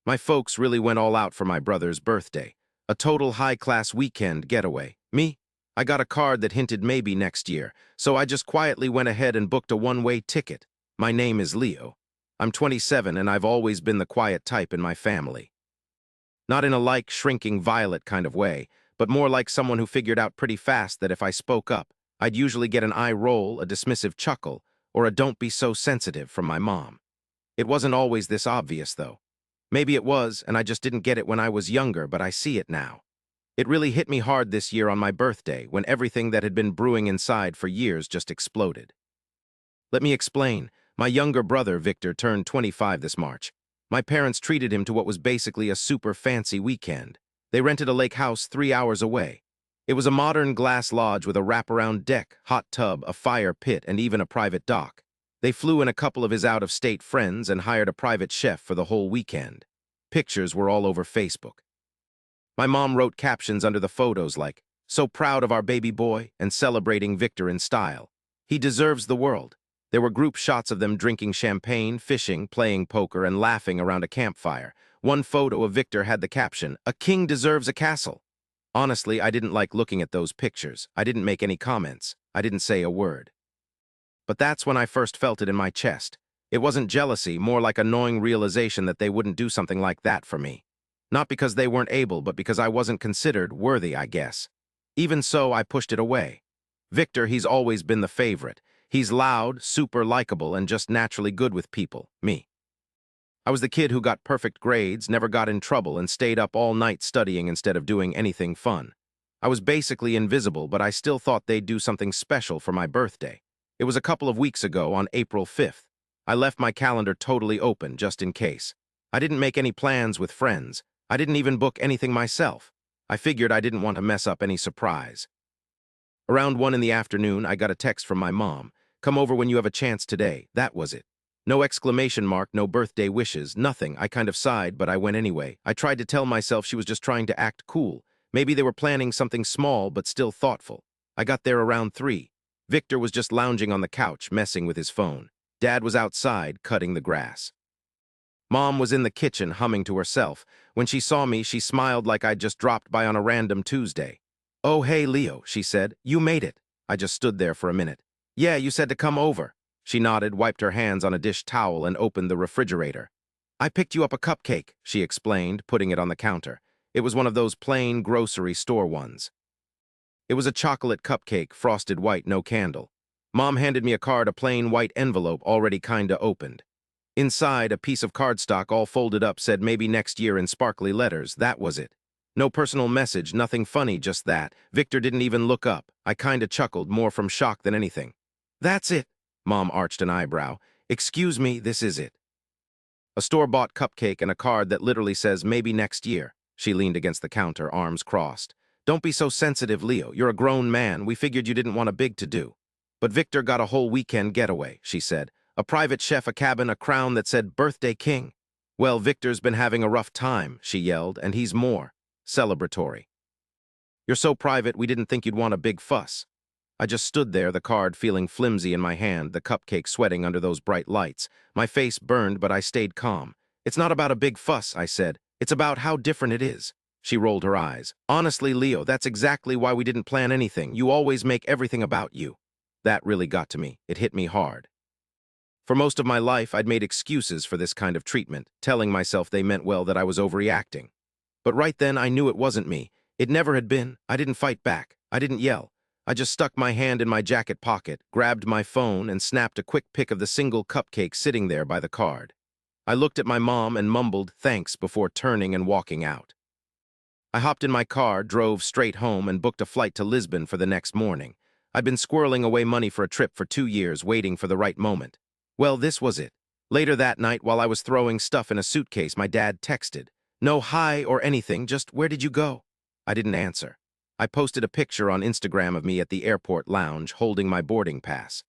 My folks really went all out for my brother's birthday. A total high-class weekend getaway. Me? I got a card that hinted maybe next year, so I just quietly went ahead and booked a one-way ticket. My name is Leo. I'm 27 and I've always been the quiet type in my family. Not in a shrinking violet kind of way, but more like someone who figured out pretty fast that if I spoke up, I'd usually get an eye roll, a dismissive chuckle, or a "don't be so sensitive" from my mom. It wasn't always this obvious, though. Maybe it was, and I just didn't get it when I was younger, but I see it now. It really hit me hard this year on my birthday, when everything that had been brewing inside for years just exploded. Let me explain. My younger brother, Victor, turned 25 this March. My parents treated him to what was basically a super fancy weekend. They rented a lake house 3 hours away. It was a modern glass lodge with a wraparound deck, hot tub, a fire pit, and even a private dock. They flew in a couple of his out-of-state friends and hired a private chef for the whole weekend. Pictures were all over Facebook. My mom wrote captions under the photos like, "So proud of our baby boy," and celebrating Victor in style. "He deserves the world." There were group shots of them drinking champagne, fishing, playing poker, and laughing around a campfire. One photo of Victor had the caption, "A king deserves a castle." Honestly, I didn't like looking at those pictures. I didn't make any comments. I didn't say a word. But that's when I first felt it in my chest. It wasn't jealousy, more like a gnawing realization that they wouldn't do something like that for me. Not because they weren't able, but because I wasn't considered worthy, I guess. Even so, I pushed it away. Victor, he's always been the favorite. He's loud, super likable, and just naturally good with people, me. I was the kid who got perfect grades, never got in trouble, and stayed up all night studying instead of doing anything fun. I was basically invisible, but I still thought they'd do something special for my birthday. It was a couple of weeks ago, on April 5th. I left my calendar totally open, just in case. I didn't make any plans with friends. I didn't even book anything myself. I figured I didn't want to mess up any surprise. Around 1 in the afternoon, I got a text from my mom. "Come over when you have a chance today." That was it. No exclamation mark, no birthday wishes, nothing. I kind of sighed, but I went anyway. I tried to tell myself she was just trying to act cool. Maybe they were planning something small, but still thoughtful. I got there around 3. Victor was just lounging on the couch, messing with his phone. Dad was outside, cutting the grass. Mom was in the kitchen, humming to herself. When she saw me, she smiled like I'd just dropped by on a random Tuesday. "Oh, hey, Leo," she said. "You made it." I just stood there for a minute. "Yeah, you said to come over." She nodded, wiped her hands on a dish towel, and opened the refrigerator. "I picked you up a cupcake," she explained, putting it on the counter. It was one of those plain grocery store ones. It was a chocolate cupcake, frosted white, no candle. Mom handed me a card, a plain white envelope already kinda opened. Inside, a piece of cardstock all folded up said "maybe next year" in sparkly letters. That was it. No personal message, nothing funny, just that. Victor didn't even look up. I kinda chuckled, more from shock than anything. "That's it." Mom arched an eyebrow. "Excuse me, this is it." A store-bought cupcake and a card that literally says "maybe next year." She leaned against the counter, arms crossed. "Don't be so sensitive, Leo. You're a grown man. We figured you didn't want a big to-do." "But Victor got a whole weekend getaway," she said. "A private chef, a cabin, a crown that said Birthday King." "Well, Victor's been having a rough time," she yelled, "and he's more celebratory." "You're so private, we didn't think you'd want a big fuss." I just stood there, the card feeling flimsy in my hand, the cupcake sweating under those bright lights. My face burned, but I stayed calm. "It's not about a big fuss," I said. "It's about how different it is." She rolled her eyes. "Honestly, Leo, that's exactly why we didn't plan anything. You always make everything about you." That really got to me. It hit me hard. For most of my life, I'd made excuses for this kind of treatment, telling myself they meant well, that I was overreacting. But right then, I knew it wasn't me. It never had been. I didn't fight back. I didn't yell. I just stuck my hand in my jacket pocket, grabbed my phone, and snapped a quick pic of the single cupcake sitting there by the card. I looked at my mom and mumbled thanks before turning and walking out. I hopped in my car, drove straight home, and booked a flight to Lisbon for the next morning. I'd been squirreling away money for a trip for 2 years, waiting for the right moment. Well, this was it. Later that night, while I was throwing stuff in a suitcase, my dad texted. No hi or anything, just "Where did you go?" I didn't answer. I posted a picture on Instagram of me at the airport lounge, holding my boarding pass.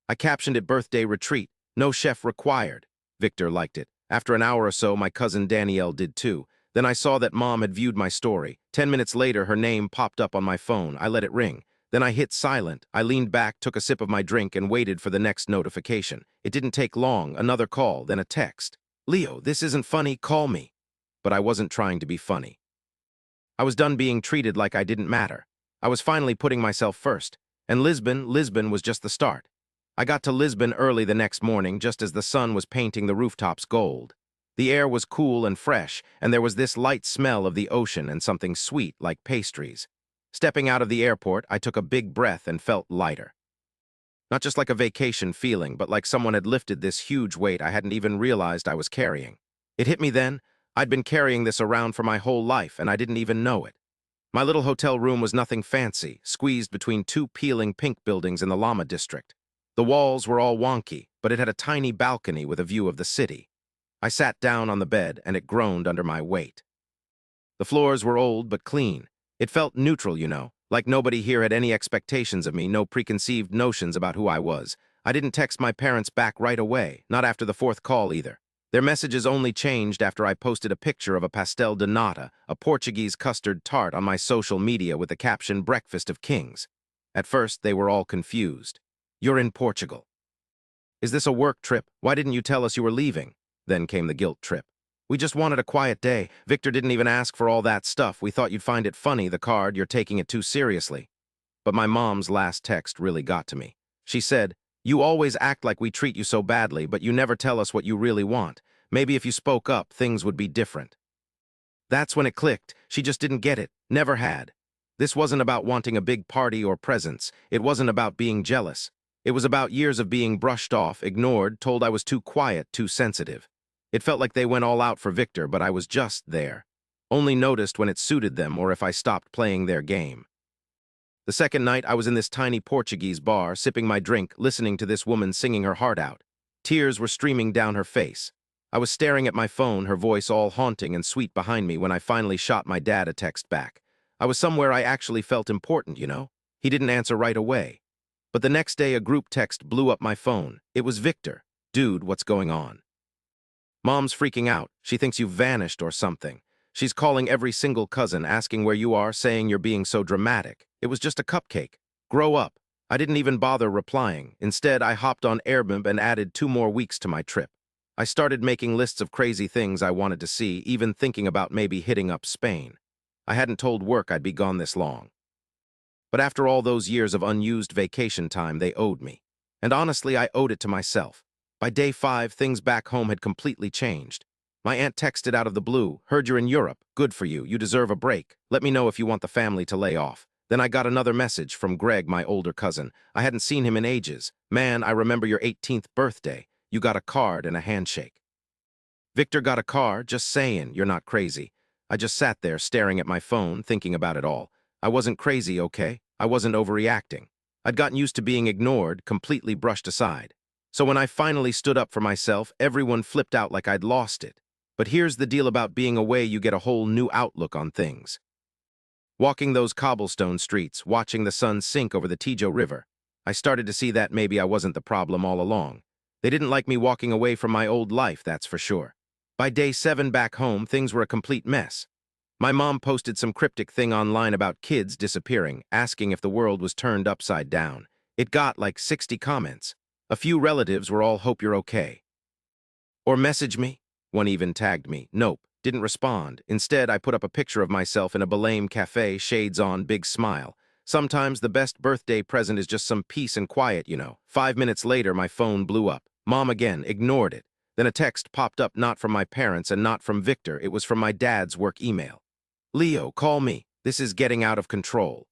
I captioned it "Birthday Retreat. No chef required." Victor liked it. After an hour or so, my cousin Danielle did too. Then I saw that Mom had viewed my story. 10 minutes later, her name popped up on my phone. I let it ring. Then I hit silent. I leaned back, took a sip of my drink, and waited for the next notification. It didn't take long. Another call, then a text. Leo, this isn't funny, call me. But I wasn't trying to be funny. I was done being treated like I didn't matter. I was finally putting myself first. And Lisbon was just the start. I got to Lisbon early the next morning just as the sun was painting the rooftops gold. The air was cool and fresh, and there was this light smell of the ocean and something sweet like pastries. Stepping out of the airport, I took a big breath and felt lighter. Not just like a vacation feeling, but like someone had lifted this huge weight I hadn't even realized I was carrying. It hit me then. I'd been carrying this around for my whole life, and I didn't even know it. My little hotel room was nothing fancy, squeezed between two peeling pink buildings in the Lama district. The walls were all wonky, but it had a tiny balcony with a view of the city. I sat down on the bed, and it groaned under my weight. The floors were old but clean. It felt neutral, like nobody here had any expectations of me, no preconceived notions about who I was. I didn't text my parents back right away, not after the fourth call either. Their messages only changed after I posted a picture of a pastel de nata, a Portuguese custard tart, on my social media with the caption "Breakfast of Kings." At first, they were all confused. "You're in Portugal. Is this a work trip? Why didn't you tell us you were leaving?" Then came the guilt trip. "We just wanted a quiet day. Victor didn't even ask for all that stuff. We thought you'd find it funny, the card, you're taking it too seriously." But my mom's last text really got to me. She said, "You always act like we treat you so badly, but you never tell us what you really want. Maybe if you spoke up, things would be different." That's when it clicked. She just didn't get it. Never had. This wasn't about wanting a big party or presents. It wasn't about being jealous. It was about years of being brushed off, ignored, told I was too quiet, too sensitive. It felt like they went all out for Victor, but I was just there. Only noticed when it suited them or if I stopped playing their game. The second night, I was in this tiny Portuguese bar, sipping my drink, listening to this woman singing her heart out. Tears were streaming down her face. I was staring at my phone, her voice all haunting and sweet behind me, when I finally shot my dad a text back. I was somewhere I actually felt important, He didn't answer right away. But the next day, a group text blew up my phone. It was Victor. "Dude, what's going on? Mom's freaking out. She thinks you've vanished or something. She's calling every single cousin, asking where you are, saying you're being so dramatic. It was just a cupcake. Grow up." I didn't even bother replying. Instead, I hopped on Airbnb and added 2 more weeks to my trip. I started making lists of crazy things I wanted to see, even thinking about maybe hitting up Spain. I hadn't told work I'd be gone this long. But after all those years of unused vacation time, they owed me. And honestly, I owed it to myself. By day 5, things back home had completely changed. My aunt texted out of the blue, "Heard you're in Europe. Good for you. You deserve a break. Let me know if you want the family to lay off." Then I got another message from Greg, my older cousin. I hadn't seen him in ages. "Man, I remember your 18th birthday. You got a card and a handshake." Victor got a car, just saying, "You're not crazy." I just sat there staring at my phone, thinking about it all. I wasn't crazy, okay? I wasn't overreacting. I'd gotten used to being ignored, completely brushed aside. So when I finally stood up for myself, everyone flipped out like I'd lost it. But here's the deal about being away: you get a whole new outlook on things. Walking those cobblestone streets, watching the sun sink over the Tijo River, I started to see that maybe I wasn't the problem all along. They didn't like me walking away from my old life, that's for sure. By day 7 back home, things were a complete mess. My mom posted some cryptic thing online about kids disappearing, asking if the world was turned upside down. It got like 60 comments. A few relatives were all "Hope you're okay." Or "Message me." One even tagged me. Nope, didn't respond. Instead, I put up a picture of myself in a Belém cafe, shades on, big smile. Sometimes the best birthday present is just some peace and quiet, 5 minutes later, my phone blew up. Mom again, ignored it. Then a text popped up, not from my parents and not from Victor. It was from my dad's work email. "Leo, call me. This is getting out of control."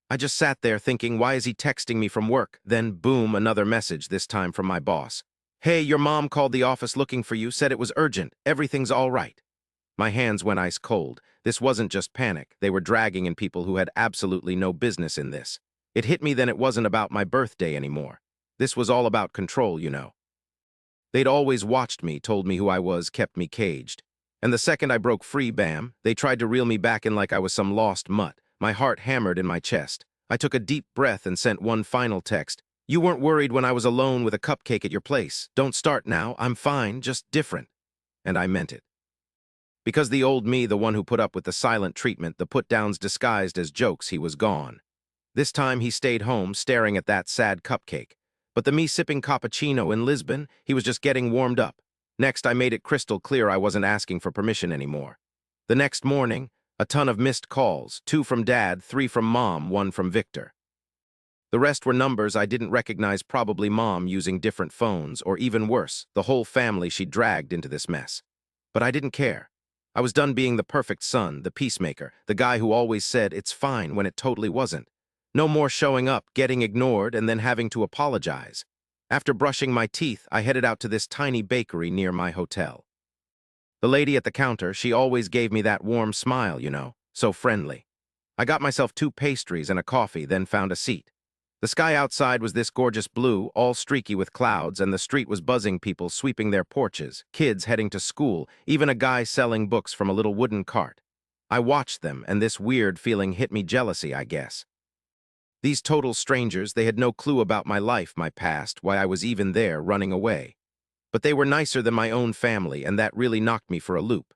I just sat there thinking, why is he texting me from work? Then, boom, another message, this time from my boss. "Hey, your mom called the office looking for you, said it was urgent. Everything's all right." My hands went ice cold. This wasn't just panic. They were dragging in people who had absolutely no business in this. It hit me then it wasn't about my birthday anymore. This was all about control, They'd always watched me, told me who I was, kept me caged. And the second I broke free, bam, they tried to reel me back in like I was some lost mutt. My heart hammered in my chest. I took a deep breath and sent one final text. "You weren't worried when I was alone with a cupcake at your place. Don't start now. I'm fine, just different." And I meant it. Because the old me, the one who put up with the silent treatment, the put-downs disguised as jokes, he was gone. This time he stayed home, staring at that sad cupcake. But the me sipping cappuccino in Lisbon, he was just getting warmed up. Next, I made it crystal clear I wasn't asking for permission anymore. The next morning, a ton of missed calls, 2 from Dad, 3 from Mom, 1 from Victor. The rest were numbers I didn't recognize, probably Mom using different phones, or even worse, the whole family she dragged into this mess. But I didn't care. I was done being the perfect son, the peacemaker, the guy who always said it's fine when it totally wasn't. No more showing up, getting ignored, and then having to apologize. After brushing my teeth, I headed out to this tiny bakery near my hotel. The lady at the counter, she always gave me that warm smile, so friendly. I got myself 2 pastries and a coffee, then found a seat. The sky outside was this gorgeous blue, all streaky with clouds, and the street was buzzing, people sweeping their porches, kids heading to school, even a guy selling books from a little wooden cart. I watched them, and this weird feeling hit me, jealousy, I guess. These total strangers, they had no clue about my life, my past, why I was even there, running away. But they were nicer than my own family, and that really knocked me for a loop.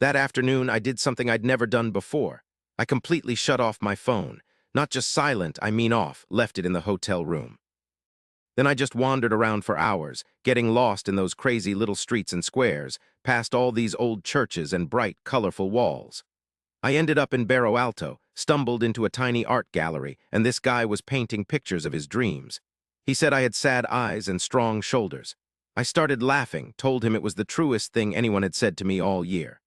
That afternoon, I did something I'd never done before. I completely shut off my phone. Not just silent, I mean off, left it in the hotel room. Then I just wandered around for hours, getting lost in those crazy little streets and squares, past all these old churches and bright, colorful walls. I ended up in Barro Alto, stumbled into a tiny art gallery, and this guy was painting pictures of his dreams. He said I had sad eyes and strong shoulders. I started laughing, told him it was the truest thing anyone had said to me all year.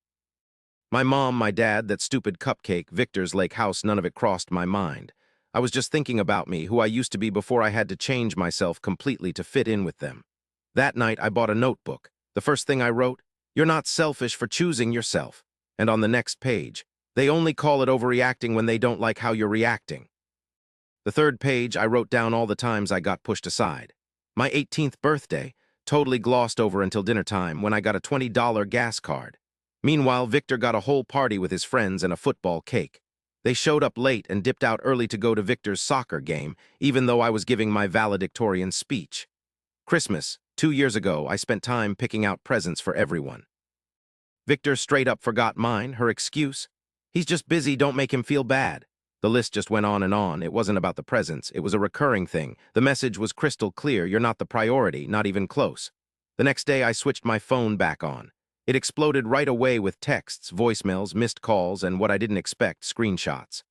My mom, my dad, that stupid cupcake, Victor's lake house, none of it crossed my mind. I was just thinking about me, who I used to be before I had to change myself completely to fit in with them. That night, I bought a notebook. The first thing I wrote, "You're not selfish for choosing yourself." And on the next page, "They only call it overreacting when they don't like how you're reacting." The third page, I wrote down all the times I got pushed aside. My 18th birthday, totally glossed over until dinner time when I got a $20 gas card. Meanwhile, Victor got a whole party with his friends and a football cake. They showed up late and dipped out early to go to Victor's soccer game, even though I was giving my valedictorian speech. Christmas, 2 years ago, I spent time picking out presents for everyone. Victor straight up forgot mine, her excuse. "He's just busy, don't make him feel bad." The list just went on and on. It wasn't about the presents, it was a recurring thing. The message was crystal clear: you're not the priority, not even close. The next day, I switched my phone back on. It exploded right away with texts, voicemails, missed calls, and what I didn't expect, screenshots.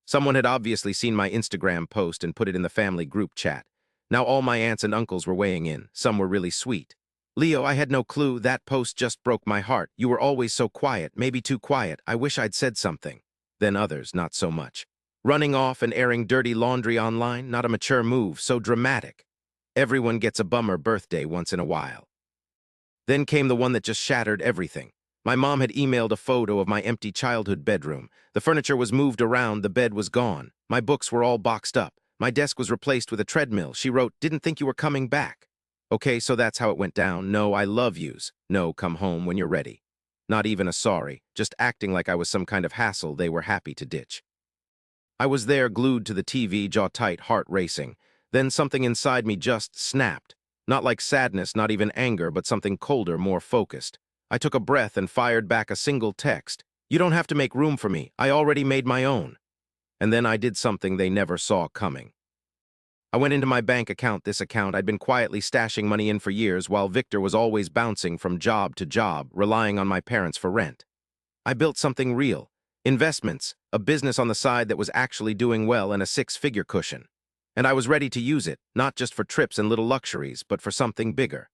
Someone had obviously seen my Instagram post and put it in the family group chat. Now all my aunts and uncles were weighing in. Some were really sweet. "Leo, I had no clue. That post just broke my heart. You were always so quiet, maybe too quiet. I wish I'd said something." Then others, not so much. "Running off and airing dirty laundry online, not a mature move, so dramatic. Everyone gets a bummer birthday once in a while." Then came the one that just shattered everything. My mom had emailed a photo of my empty childhood bedroom. The furniture was moved around, the bed was gone. My books were all boxed up. My desk was replaced with a treadmill. She wrote, "Didn't think you were coming back." Okay, so that's how it went down. No, I love yous. No, come home when you're ready. Not even a sorry, just acting like I was some kind of hassle they were happy to ditch. I was there, glued to the TV, jaw tight, heart racing. Then something inside me just snapped. Not like sadness, not even anger, but something colder, more focused. I took a breath and fired back a single text. "You don't have to make room for me. I already made my own." And then I did something they never saw coming. I went into my bank account, this account I'd been quietly stashing money in for years, while Victor was always bouncing from job to job, relying on my parents for rent. I built something real. Investments, a business on the side that was actually doing well, and a 6-figure cushion. And I was ready to use it, not just for trips and little luxuries, but for something bigger.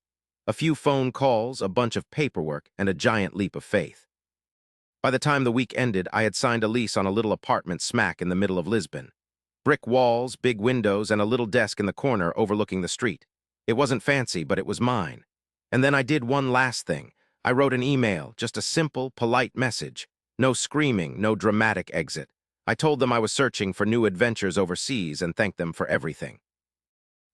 A few phone calls, a bunch of paperwork, and a giant leap of faith. By the time the week ended, I had signed a lease on a little apartment smack in the middle of Lisbon. Brick walls, big windows, and a little desk in the corner overlooking the street. It wasn't fancy, but it was mine. And then I did one last thing. I wrote an email, just a simple, polite message. No screaming, no dramatic exit. I told them I was searching for new adventures overseas and thanked them for everything.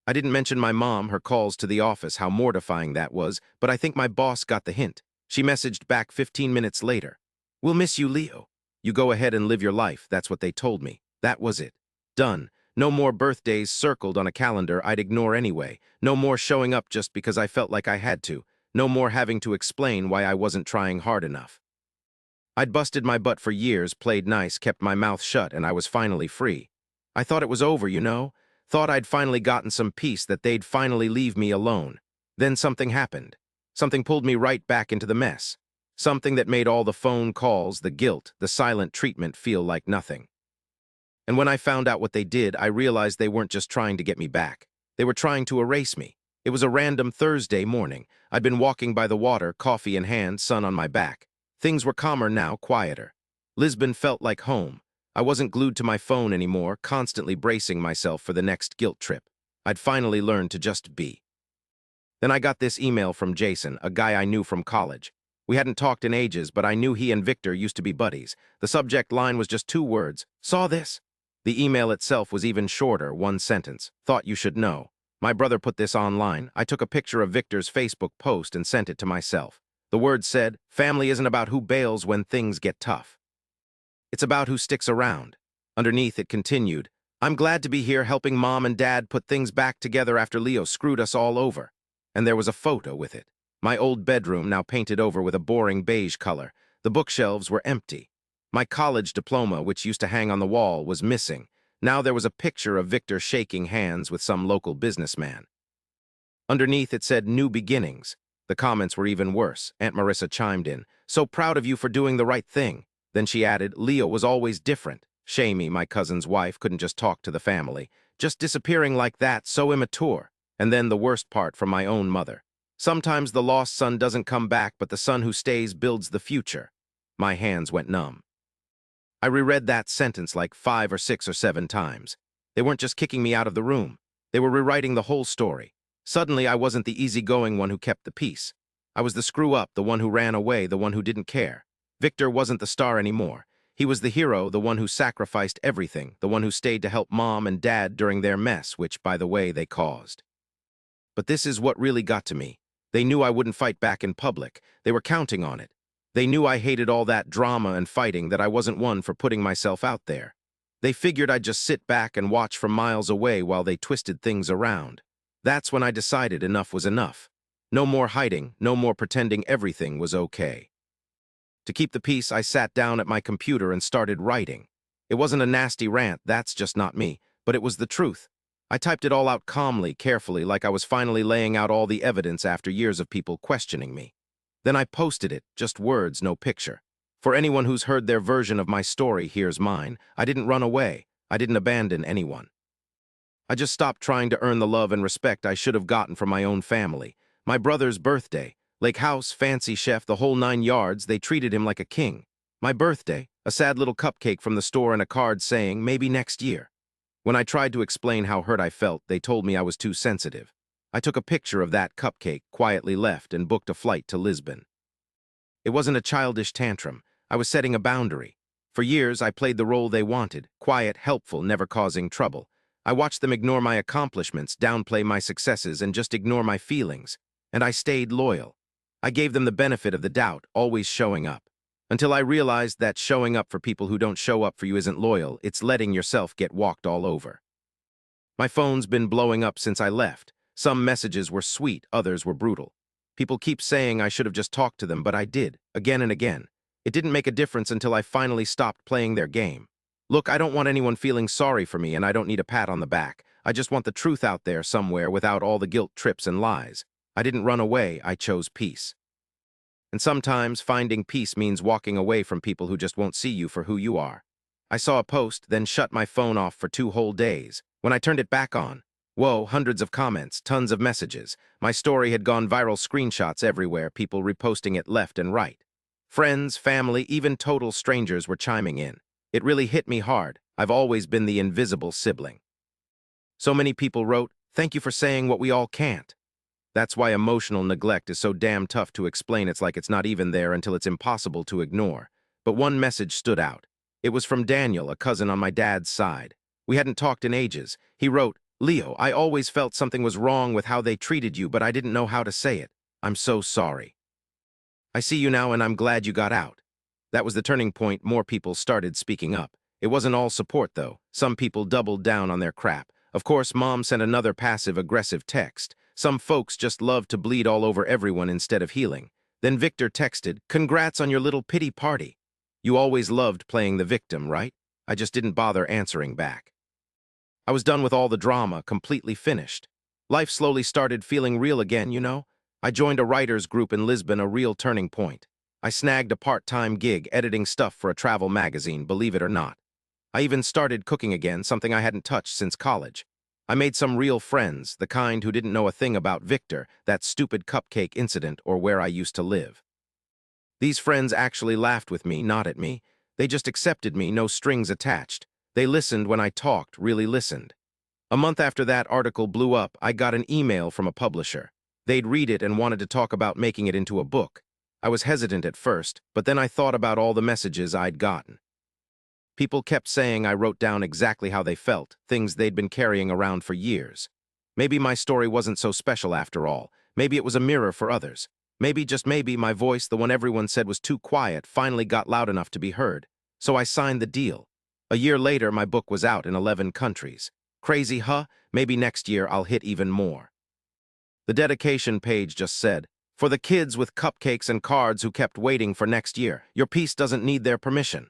I didn't mention my mom, her calls to the office, how mortifying that was, but I think my boss got the hint. She messaged back 15 minutes later. "We'll miss you, Leo. You go ahead and live your life," that's what they told me. That was it. Done. No more birthdays circled on a calendar I'd ignore anyway. No more showing up just because I felt like I had to. No more having to explain why I wasn't trying hard enough. I'd busted my butt for years, played nice, kept my mouth shut, and I was finally free. I thought it was over, Thought I'd finally gotten some peace, that they'd finally leave me alone. Then something happened. Something pulled me right back into the mess. Something that made all the phone calls, the guilt, the silent treatment feel like nothing. And when I found out what they did, I realized they weren't just trying to get me back. They were trying to erase me. It was a random Thursday morning. I'd been walking by the water, coffee in hand, sun on my back. Things were calmer now, quieter. Lisbon felt like home. I wasn't glued to my phone anymore, constantly bracing myself for the next guilt trip. I'd finally learned to just be. Then I got this email from Jason, a guy I knew from college. We hadn't talked in ages, but I knew he and Victor used to be buddies. The subject line was just 2 words. Saw this? The email itself was even shorter, 1 sentence. Thought you should know. My brother put this online. I took a picture of Victor's Facebook post and sent it to myself. The words said, "Family isn't about who bails when things get tough. It's about who sticks around." Underneath it continued, "I'm glad to be here helping Mom and Dad put things back together after Leo screwed us all over." And there was a photo with it. My old bedroom, now painted over with a boring beige color. The bookshelves were empty. My college diploma, which used to hang on the wall, was missing. Now there was a picture of Victor shaking hands with some local businessman. Underneath it said, "New beginnings." The comments were even worse. Aunt Marissa chimed in, "So proud of you for doing the right thing." Then she added, "Leo was always different." Shamey, my cousin's wife, couldn't just talk to the family. Just disappearing like that, so immature. And then the worst part from my own mother. "Sometimes the lost son doesn't come back, but the son who stays builds the future." My hands went numb. I reread that sentence like 5 or 6 or 7 times. They weren't just kicking me out of the room. They were rewriting the whole story. Suddenly, I wasn't the easygoing one who kept the peace. I was the screw-up, the one who ran away, the one who didn't care. Victor wasn't the star anymore. He was the hero, the one who sacrificed everything, the one who stayed to help Mom and Dad during their mess, which, by the way, they caused. But this is what really got to me. They knew I wouldn't fight back in public. They were counting on it. They knew I hated all that drama and fighting, that I wasn't one for putting myself out there. They figured I'd just sit back and watch from miles away while they twisted things around. That's when I decided enough was enough. No more hiding, no more pretending everything was okay. To keep the peace, I sat down at my computer and started writing. It wasn't a nasty rant, that's just not me, but it was the truth. I typed it all out calmly, carefully, like I was finally laying out all the evidence after years of people questioning me. Then I posted it, just words, no picture. For anyone who's heard their version of my story, here's mine. I didn't run away. I didn't abandon anyone. I just stopped trying to earn the love and respect I should have gotten from my own family. My brother's birthday, lake house, fancy chef, the whole 9 yards, they treated him like a king. My birthday, a sad little cupcake from the store and a card saying, "Maybe next year." When I tried to explain how hurt I felt, they told me I was too sensitive. I took a picture of that cupcake, quietly left, and booked a flight to Lisbon. It wasn't a childish tantrum. I was setting a boundary. For years, I played the role they wanted, quiet, helpful, never causing trouble. I watched them ignore my accomplishments, downplay my successes, and just ignore my feelings. And I stayed loyal. I gave them the benefit of the doubt, always showing up. Until I realized that showing up for people who don't show up for you isn't loyal, it's letting yourself get walked all over. My phone's been blowing up since I left. Some messages were sweet, others were brutal. People keep saying I should have just talked to them, but I did, again and again. It didn't make a difference until I finally stopped playing their game. Look, I don't want anyone feeling sorry for me, and I don't need a pat on the back. I just want the truth out there somewhere without all the guilt trips and lies. I didn't run away, I chose peace. And sometimes finding peace means walking away from people who just won't see you for who you are. I saw a post, then shut my phone off for 2 whole days. When I turned it back on, whoa, hundreds of comments, tons of messages. My story had gone viral, screenshots everywhere, people reposting it left and right. Friends, family, even total strangers were chiming in. It really hit me hard. I've always been the invisible sibling. So many people wrote, "Thank you for saying what we all can't." That's why emotional neglect is so damn tough to explain. It's like it's not even there until it's impossible to ignore. But one message stood out. It was from Daniel, a cousin on my dad's side. We hadn't talked in ages. He wrote, "Leo, I always felt something was wrong with how they treated you, but I didn't know how to say it. I'm so sorry. I see you now and I'm glad you got out." That was the turning point. More people started speaking up. It wasn't all support, though. Some people doubled down on their crap. Of course, Mom sent another passive-aggressive text. Some folks just love to bleed all over everyone instead of healing. Then Victor texted, "Congrats on your little pity party. You always loved playing the victim, right?" I just didn't bother answering back. I was done with all the drama, completely finished. Life slowly started feeling real again, you know? I joined a writers group in Lisbon, a real turning point. I snagged a part-time gig editing stuff for a travel magazine, believe it or not. I even started cooking again, something I hadn't touched since college. I made some real friends, the kind who didn't know a thing about Victor, that stupid cupcake incident, or where I used to live. These friends actually laughed with me, not at me. They just accepted me, no strings attached. They listened when I talked, really listened. A month after that article blew up, I got an email from a publisher. They'd read it and wanted to talk about making it into a book. I was hesitant at first, but then I thought about all the messages I'd gotten. People kept saying I wrote down exactly how they felt, things they'd been carrying around for years. Maybe my story wasn't so special after all. Maybe it was a mirror for others. Maybe, just maybe, my voice, the one everyone said was too quiet, finally got loud enough to be heard. So I signed the deal. A year later, my book was out in 11 countries. Crazy, huh? Maybe next year I'll hit even more. The dedication page just said, "For the kids with cupcakes and cards who kept waiting for next year, your piece doesn't need their permission."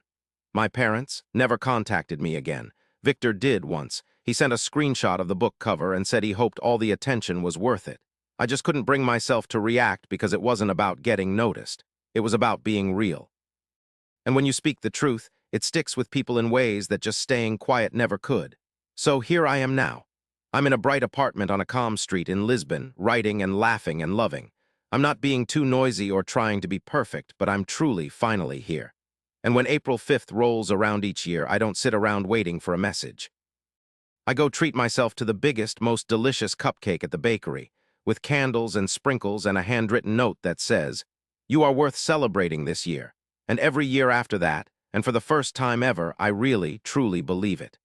My parents never contacted me again. Victor did once. He sent a screenshot of the book cover and said he hoped all the attention was worth it. I just couldn't bring myself to react because it wasn't about getting noticed. It was about being real. And when you speak the truth, it sticks with people in ways that just staying quiet never could. So here I am now. I'm in a bright apartment on a calm street in Lisbon, writing and laughing and loving. I'm not being too noisy or trying to be perfect, but I'm truly, finally here. And when April 5th rolls around each year, I don't sit around waiting for a message. I go treat myself to the biggest, most delicious cupcake at the bakery, with candles and sprinkles and a handwritten note that says, "You are worth celebrating this year." And every year after that, and for the first time ever, I really, truly believe it.